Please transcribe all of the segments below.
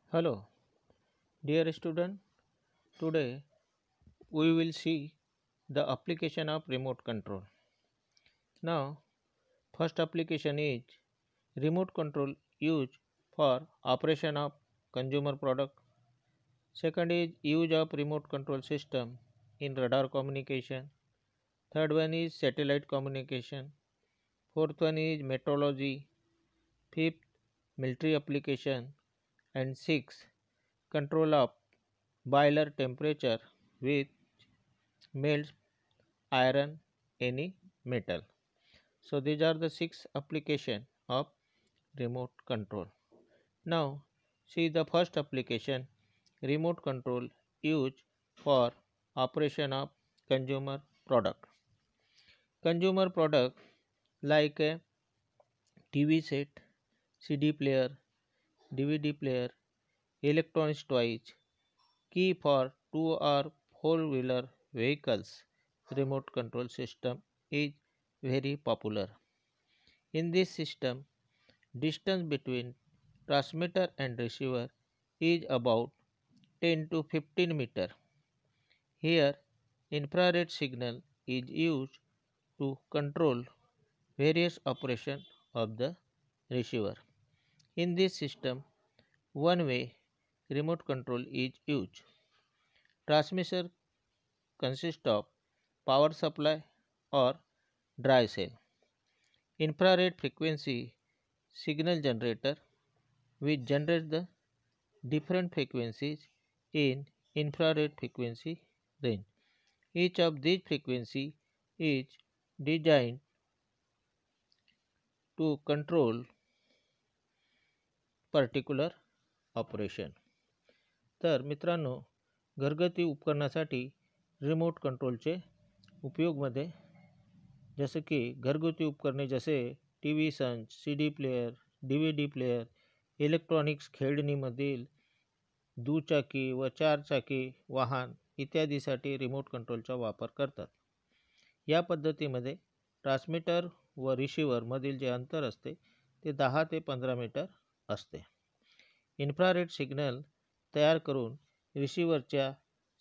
Hello, dear student. Today we will see the application of remote control. Now, first application is remote control used for operation of consumer product. Second is use of remote control system in radar communication. Third one is satellite communication. Fourth one is meteorology. Fifth, military application. And sixth, control of boiler temperature with melts iron, any metal. So these are the six application of remote control. Now see the first application, remote control used for operation of consumer product. Consumer product like a TV set, CD player, DVD player, electronics toys, key for two or four wheeler vehicles. Remote control system is very popular. In this system, distance between transmitter and receiver is about 10 to 15 meter. Here, infrared signal is used to control various operations of the receiver. In this system, one way remote control is used. Transmitter consists of power supply or dry cell. Infrared frequency signal generator which generates the different frequencies in infrared frequency range. Each of these frequency is designed to control particular operation. तर मित्रांनो, घरगुती उपकरणासाठी remote कंट्रोलचे उपयोगमध्ये जसे की घरगुती उपकरणे जसे T V संच, C D player, D V D player, electronics खेळणीमधील दुचाकी व चारचाकी वाहन इत्यादीसाठी रिमोट कंट्रोलचा वापर करतात. या पद्धतीमध्ये ट्रान्समीटर व रिसिव्हर मधील जे अंतर असते ते 10 ते 15 मीटर असते. इन्फ्रारेड सिग्नल तयार करून रिसिव्हरच्या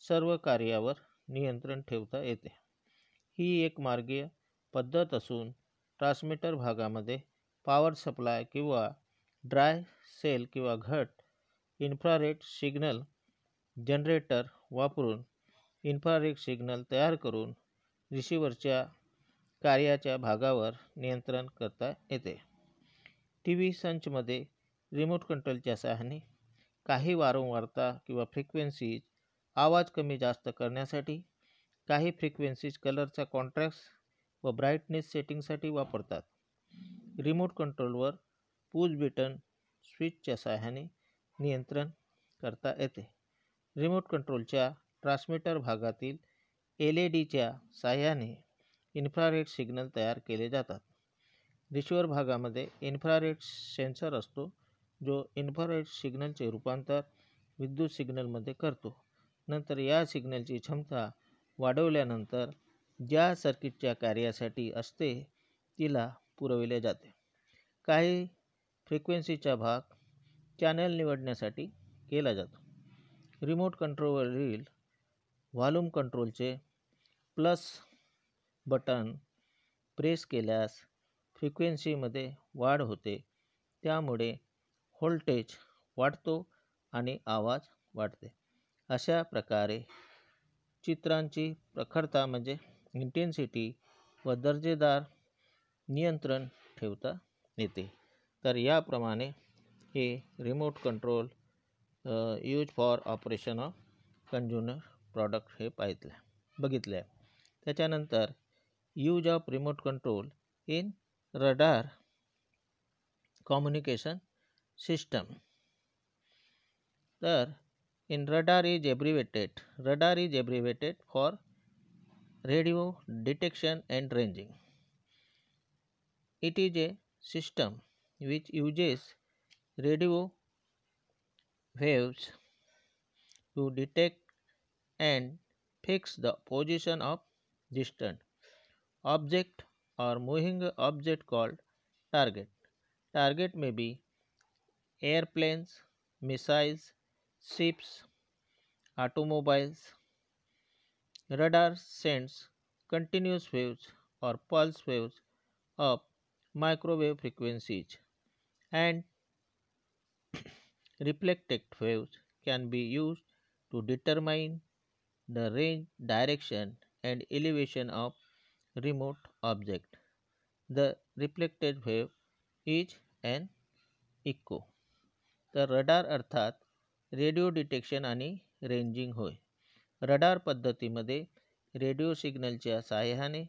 सर्व कार्यावर नियंत्रण ठेवता येते. ही एक मार्गीय पद्धत असून ट्रान्समीटर भागामध्ये पॉवर सप्लाय किंवा ड्राय सेल किंवा घट इन्फ्रारेड सिग्नल जनरेटर वापरून इन्फ्रारेड सिग्नल तयार करून रिसिव्हरच्या कार्याच्या भागावर नियंत्रण करता येते. टी व्ही संचमध्ये रिमोट कंट्रोलच्या सहाय्याने काही वारंवारता किंवा फ्रिक्वेन्सीज आवाज कमी जास्त करण्यासाठी, काही फ्रिक्वेन्सीज कलरचा कॉन्ट्रास्ट व ब्राईटनेस सेटिंगसाठी वापरतात. रिमोट कंट्रोलवर पुश बटन स्विचच्या सहाय्याने नियंत्रण करता येते. रिमोट कंट्रोलच्या ट्रान्समीटर भागातील LED च्या सहाय्याने इन्फ्रारेड सिग्नल तयार केले जातात. रिसिव्हर भागामध्ये इन्फ्रारेड सेन्सर असतो जो इन्फ्रारेड सिग्नलचे रूपांतर विद्युत सिग्नलमध्ये करतो. नंतर या सिग्नलची क्षमता वाढवल्यानंतर ज्या सर्किटच्या कार्यासाठी असते तिला पुरविले जाते. काही फ्रिक्वेन्सीचा भाग चॅनल निवडण्यासाठी केला जातो. रिमोट कंट्रोलवरील व्हॉल्यूम कंट्रोलचे प्लस बटन प्रेस केल्यास फ्रिक्वेन्सीमध्ये वाढ होते. त्यामुळे व्होल्टेज वाढतो आणि आवाज वाढते. अशा प्रकारे चित्रांची प्रखरता म्हणजे इंटेन्सिटी व दर्जेदार नियंत्रण ठेवता येते. तर याप्रमाणे हे remote control use for operation of consumer product हे बघितले. त्याच्यानंतर use of remote control in radar communication system. तर in radar is abbreviated for radio detection and ranging. It is a system which uses radio waves to detect and fix the position of distant object or moving object called target. Target may be airplanes, missiles, ships, automobiles. Radar sends continuous waves or pulse waves of microwave frequencies, and reflected waves can be used to determine the range, direction, and elevation of remote object. The reflected wave is an echo. तर radar अर्थात radio detection आणि ranging होय. Radar पद्धतीमध्ये radio सिग्नलच्या सहाय्याने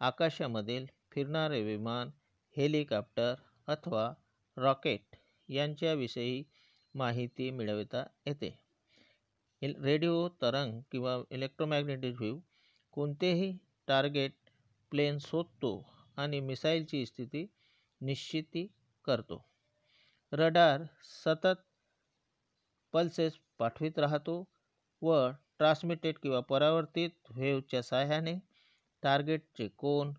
आकाशामधील फिरणारे विमान, helicopter अथवा रॉकेट यांच्याविषयी माहिती मिळवता येते. रेडिओ तरंग किंवा इलेक्ट्रोमॅग्नेटिक वेव्ह कोणतेही टार्गेट प्लेन शोधतो आणि मिसाईलची स्थिती निश्चित करतो. रडार सतत पल्सेस पाठवित राहतो व ट्रान्समिटेड किंवा परावर्तित वेव्हच्या सहाय्याने टार्गेटचे कोन,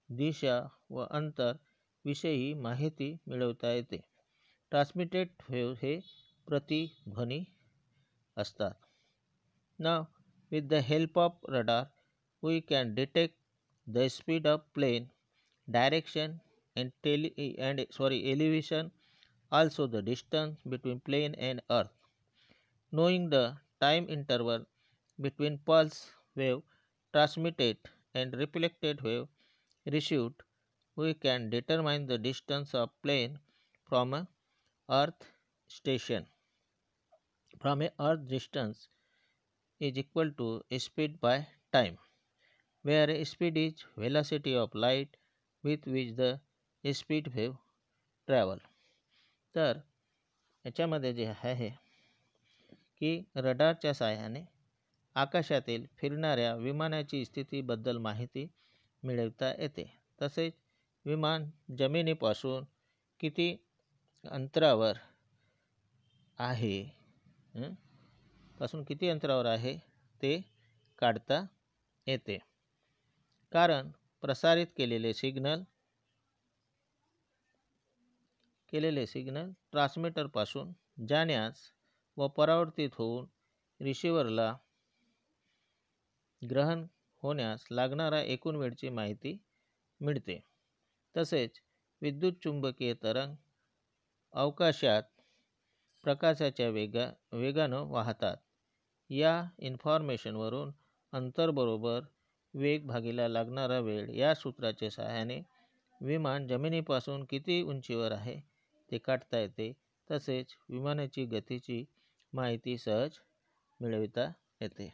दिशा व अंतर विषयी माहिती मिळवता येते. ट्रान्समिटेड वेव्ह हे प्रतिध्वनी असतात. Now, with the help of radar, we can detect the speed of plane, direction, and elevation, also the distance between plane and earth. Knowing the time interval between pulse wave transmitted and reflected wave received, we can determine the distance of plane from a earth station. From a earth distance is equal to speed by time, where speed is velocity of light with which the speed wave travel. तर याच्यामध्ये जे आहे की रडारच्या सहाय्याने आकाशातील फिरणाऱ्या विमानाची स्थितीबद्दल माहिती मिळवता येते. तसेच विमान जमिनीपासून किती अंतरावर आहे ते काढता येते. कारण प्रसारित केलेले सिग्नल ट्रान्समीटरपासून जाण्यास व परावर्तित होऊन रिसिव्हरला ग्रहण होण्यास लागणारा एकूण वेळची माहिती मिळते. तसेच विद्युत चुंबकीय तरंग अवकाशात प्रकाशाच्या वेगानं वाहतात. या इन्फॉर्मेशनवरून अंतर बरोबर वेग भागिले लागणारा वेळ या सूत्राच्या सहाय्याने विमान जमिनीपासून किती उंचीवर आहे ते काढता येते. तसेच विमानाची गतीची माहिती सहज मिळविता येते.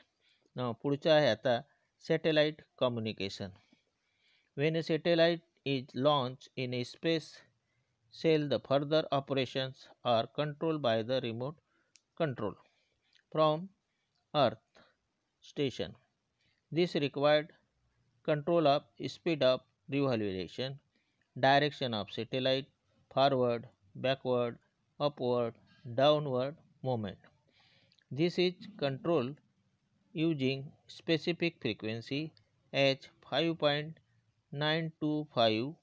पुढचं आहे आता satellite communication. When a satellite is launched in a space shell, the further operations are controlled by the remote control from Earth station. This required control of speed of revolution, direction of satellite, forward, backward, upward, downward movement. This is controlled using specific frequency H 5.925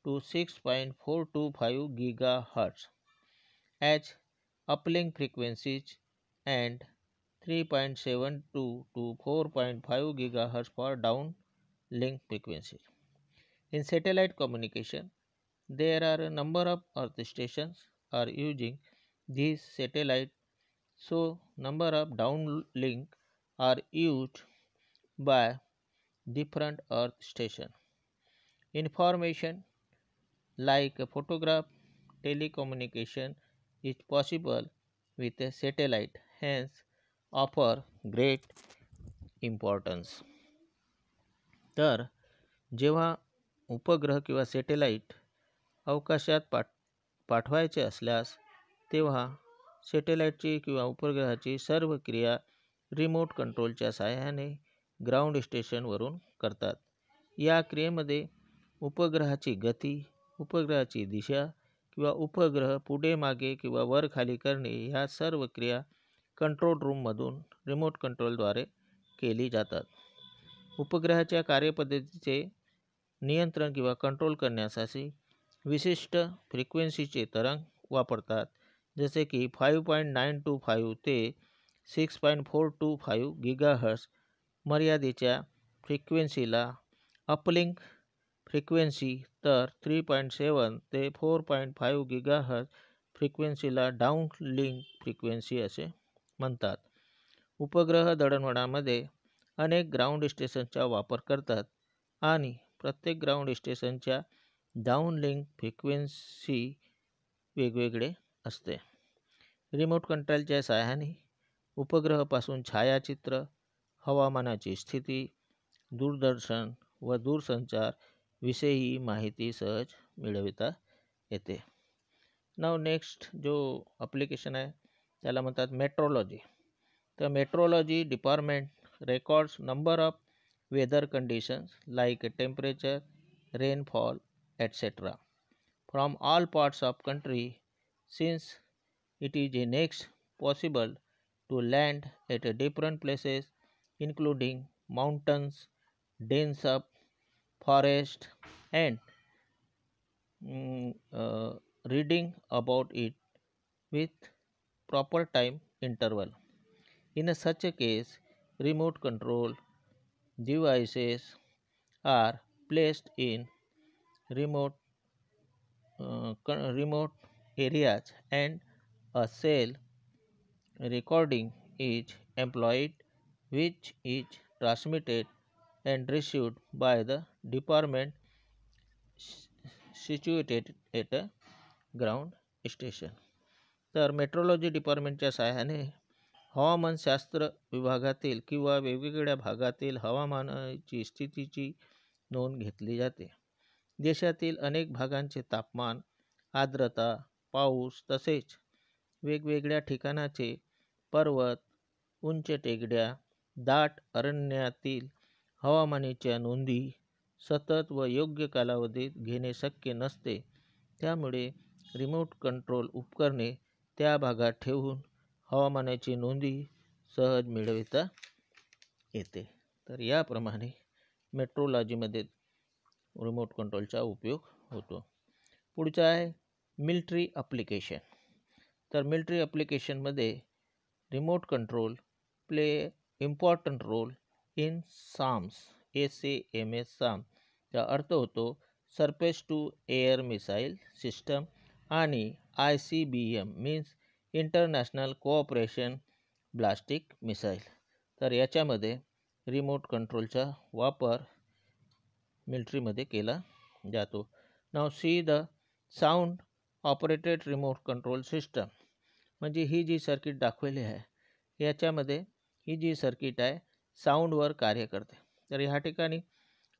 to 6.425 GHz, H uplink frequencies, and 3.72 to 4.5 GHz for downlink frequencies. In satellite communication, there are a number of earth stations are using these satellites, so number of downlink are used by different earth stations. Information like a photograph telecommunication is possible with a satellite, hence offer great importance. तर जेव्हा उपग्रह किंवा satellite अवकाशात पाठवायचे असल्यास तेव्हा सॅटेलाइटची किंवा उपग्रहाची सर्व क्रिया रिमोट कंट्रोलच्या सहाय्याने ग्राउंड स्टेशनवरून करतात. या क्रियेमध्ये उपग्रहाची गती, उपग्रहाची दिशा किंवा उपग्रह पुढे मागे किंवा वर खाली करणे ह्या सर्व क्रिया कंट्रोल रूममधून रिमोट कंट्रोलद्वारे केली जातात. उपग्रहाच्या कार्यपद्धतीचे नियंत्रण किंवा कंट्रोल करण्यासाठी विशिष्ट फ्रिक्वेन्सीचे तरंग वापरतात. जसे की 5.925 ते 6.425 गिगाहर्ट्ज मर्यादेच्या फ्रिक्वेन्सीला अपलिंक फ्रिक्वेन्सी, तर 3.7 ते 4.5 गिगाहर्ट्ज फ्रिक्वेन्सीला डाउनलिंक फ्रिक्वेन्सी असे म्हणतात. उपग्रह दळणवळणामध्ये अनेक ग्राउंड स्टेशनचा वापर करतात आणि प्रत्येक ग्राउंड स्टेशनच्या डाउनलिंक फ्रिक्वेन्सी वेगवेगळे असते. रिमोट कंट्रोलच्या सहाय्याने उपग्रहापासून छायाचित्र, हवामानाची स्थिती, दूरदर्शन व दूरसंचार विषयी माहिती सहज मिळविता येते. नाव नेक्स्ट जो ॲप्लिकेशन आहे त्याला म्हणतात मेट्रोलॉजी. तर metrology department records number of weather conditions like temperature, rainfall etc. from all parts of country, since it is next possible to land at different places including mountains, dense up forest and reading about it with proper time interval. In such a case, remote control devices are placed in remote areas and a cell recording is employed, which is transmitted and received by the department situated at a ground station. तर metrology डिपार्टमेंटच्या सहाय्याने हवामानशास्त्र विभागातील किंवा वेगवेगळ्या भागातील हवामानाची स्थितीची नोंद घेतली जाते. देशातील अनेक भागांचे तापमान, आर्द्रता, पाऊस तसेच वेगवेगळ्या ठिकाणाचे पर्वत, उंच टेकड्या, दाट अरण्यातील हवामानाच्या नोंदी सतत व योग्य कालावधीत घेणे शक्य नसते. त्यामुळे रिमोट कंट्रोल उपकरणे त्या भागात ठेवून हवामानाची नोंदी सहज मिळविता येते. तर याप्रमाणे मेट्रोलॉजीमध्ये रिमोट कंट्रोलचा उपयोग होतो. पुढचा आहे मिलिटरी ॲप्लिकेशन. तर मिलिटरी ॲप्लिकेशनमध्ये remote control play important role in SAMS. SAMS चा अर्थ होतो surface to air missile system आणि ICBM means international cooperation ballistic missile. तर याच्यामध्ये रिमोट कंट्रोलचा वापर मिलिटरीमध्ये केला जातो. नाव see the sound operated remote control system. म्हणजे ही जी सर्किट दाखवली आहे याच्यामध्ये ही जी सर्किट आहे साऊंडवर कार्य करते. तर ह्या ठिकाणी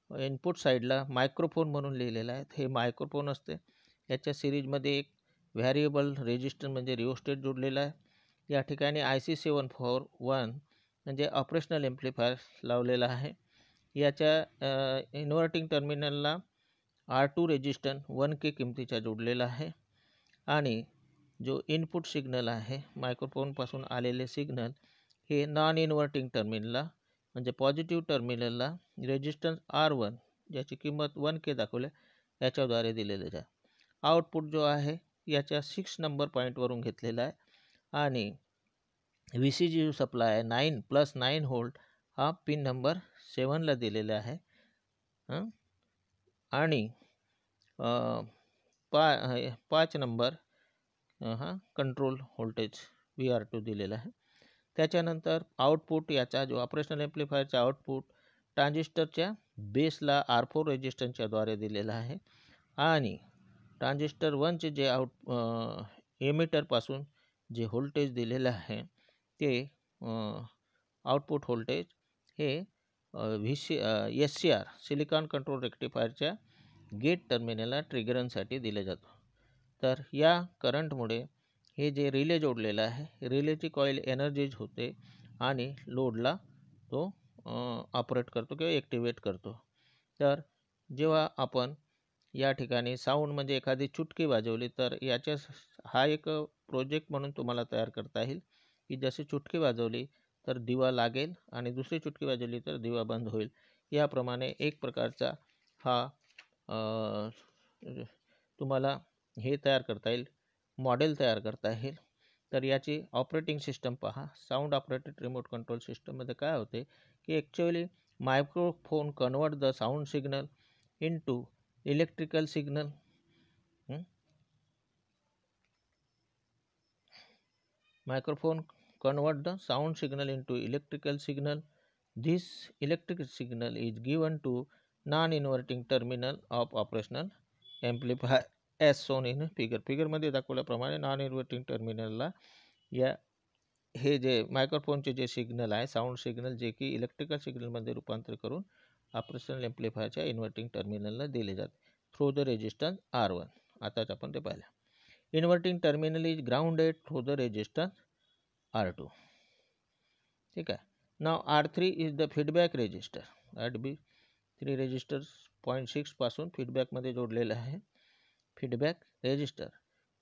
इनपुट साईडला मायक्रोफोन म्हणून लिहिलेलं आहे. हे मायक्रोफोन असते. याच्या सिरीजमध्ये एक व्हॅरिएबल रेजिस्टर म्हणजे रिओस्टेट जोडलेला आहे. या ठिकाणी IC741 म्हणजे ऑपरेशनल एम्प्लिफायर लावलेला आहे. याच्या इन्व्हर्टिंग टर्मिनलला R2 रेजिस्टन्स 1K किमतीचा जोडलेला आहे आणि जो इनपुट सिग्नल आहे मायक्रोफोनपासून आलेले सिग्नल हे नॉन इन्व्हर्टिंग टर्मिनलला म्हणजे पॉझिटिव्ह टर्मिनलला रेजिस्टन्स R1 ज्याची किंमत 1K दाखवली याच्याद्वारे दिलेले आहे. आउटपुट जो आहे याच्या 6 नंबर पॉईंटवरून घेतलेला आहे आणि VCG सप्लाय आहे 9+9 व्होल्ट हा पिन नंबर 7ला दिलेला आहे आणि 5 नंबर हा कंट्रोल व्होल्टेज VR2 दिलेला आहे. त्याच्यानंतर आउटपुट याचा जो ऑपरेशनल एम्प्लिफायरचा आउटपुट ट्रान्झिस्टरच्या बेसला R4 रेजिस्टन्सच्याद्वारे दिलेला आहे आणि ट्रान्झिस्टर 1चे जे एमिटरपासून जे व्होल्टेज दिलेलं आहे ते आउटपुट व्होल्टेज हे SCR सिलिकॉन कंट्रोल रेक्टिफायरच्या गेट टर्मिनलला ट्रिगरिंगसाठी दिले जातो. तर या करंटमुळे हे जे रिले जोडलेलं आहे रिलेची कॉईल एनर्जाइज होते आणि लोडला तो ऑपरेट करतो किंवा ॲक्टिवेट करतो. तर जेव्हा आपण या ठिकाणी साऊंड म्हणजे एखादी चुटकी वाजवली तर याच्या हा एक प्रोजेक्ट म्हणून तुम्हाला तयार करता येईल की जशी चुटकी वाजवली तर दिवा लागेल आणि दुसरी चुटकी वाजवली तर दिवा बंद होईल. याप्रमाणे एक प्रकारचा हा तुम्हाला हे तयार करता येईल, मॉडेल तयार करता येईल तर याची ऑपरेटिंग सिस्टम पहा. साऊंड ऑपरेटेड रिमोट कंट्रोल सिस्टममध्ये काय होते की actually microphone convert the sound signal into electrical signal. Microphone convert the sound signal into electrical signal. This electrical signal is given to non-inverting terminal of operational amplifier as shown in figure. फिगरमध्ये दाखवल्याप्रमाणे non inverting टर्मिनलला या हे जे मायक्रोफोनचे जे signal आहे sound signal जे की electrical सिग्नलमध्ये रूपांतर करून ऑपरेशनल एम्प्लिफायरच्या इन्व्हर्टिंग टर्मिनलला दिले जाते थ्रू द रेजिस्टन्स R1. आताच आपण ते पाहिलं. Inverting terminal is grounded through the resistance R2. ठीक आहे. नाव R3 is the feedback resistor. That B 3 resistor 0.6 पासून फीडबॅकमध्ये जोडलेलं आहे. Feedback resistor.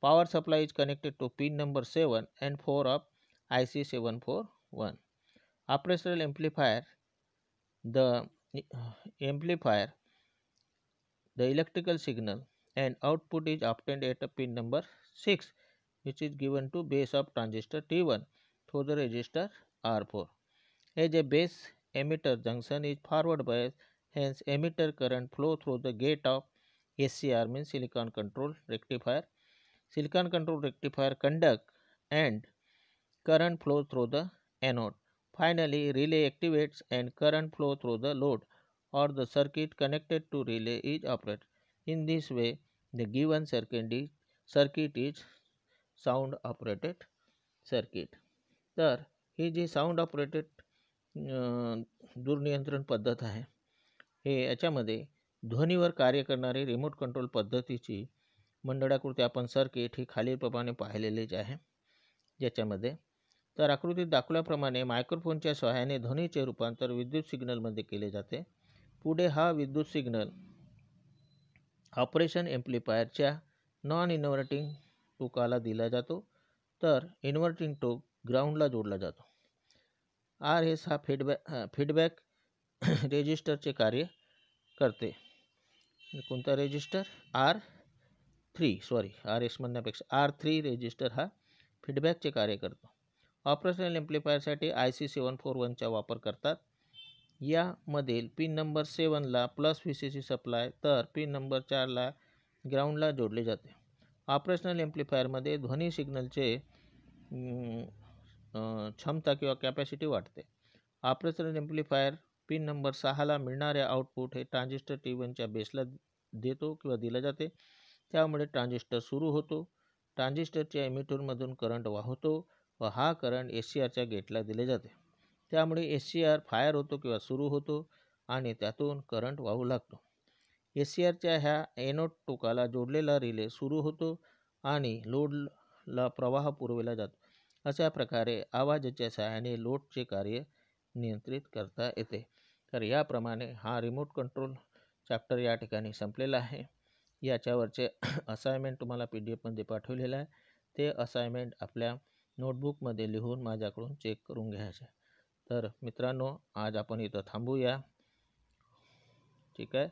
Power supply is connected to pin number 7 and 4 of IC 741. Operational amplifier the electrical signal and output is obtained at a pin number 6 which is given to base of transistor T1 through the resistor R4. As a base emitter junction is forward bias, hence emitter current flow through the gate of SCR means silicon control rectifier. Silicon control rectifier conduct and current flow through the anode. Finally, relay activates and current flow through the load or the circuit connected to relay is operated. In this way, the given circuit is sound operated circuit. तर ही जी sound operated दूरनियंत्रण पद्धत आहे हे याच्यामध्ये ध्वनीवर कार्य करणारी remote control पद्धतीची मंडळाकृती आपण circuit ही खालीलप्रमाणे पाहिलेलीच आहे. ज्याच्यामध्ये तर आकृतीत दाखवल्याप्रमाणे मायक्रोफोनच्या सहाय्याने ध्वनीचे रूपांतर विद्युत सिग्नलमध्ये केले जाते. पुढे हा विद्युत सिग्नल ऑपरेशन एम्प्लिफायरच्या नॉन इन्व्हर्टिंग टोकाला दिला जातो तर इन्व्हर्टिंग टोक ग्राउंडला जोडला जातो. RS हा फीडबॅक रेजिस्टरचे कार्य करते. कोणता रेजिस्टर RS म्हणण्यापेक्षा R3 रेजिस्टर हा फीडबॅकचे कार्य करतो. ऑपरेशनल एम्प्लिफायरसाठी IC 741चा वापर करतात. यामधील पिन नंबर 7ला प्लस VCC सप्लाय तर पिन नंबर 4ला ग्राउंडला जोडले जाते. ऑपरेशनल एम्प्लिफायरमध्ये ध्वनी सिग्नलचे क्षमता किंवा कॅपॅसिटी वाढते. ऑपरेशनल एम्प्लिफायर पिन नंबर 6ला मिळणारे आउटपुट हे ट्रान्झिस्टर T1च्या बेसला देतो किंवा दिले जाते. त्यामुळे ट्रान्झिस्टर सुरू होतो. ट्रान्झिस्टरच्या एमिटरमधून करंट वाहतो व हा करंट SCRच्या गेटला दिले जाते. त्यामुळे SCR फायर होतो किंवा सुरू होतो आणि त्यातून करंट वाहू लागतो. SCRच्या ह्या एनोड टोकाला जोडलेला रिले सुरू होतो आणि लोडला प्रवाह पुरवला जातो. अशा प्रकारे आवाजाच्या सहाय्याने लोडचे कार्य नियंत्रित करता येते. तर याप्रमाणे हा रिमोट कंट्रोल चॅप्टर या ठिकाणी संपलेला आहे. याच्यावरचे असाइनमेंट तुम्हाला PDF पाठवलेलं आहे. ते असाइनमेंट आपल्या नोटबुकमध्ये लिहून माझ्याकडून चेक करून घ्यायचे. तर मित्रांनो आज आपण इथं थांबूया. ठीक आहे.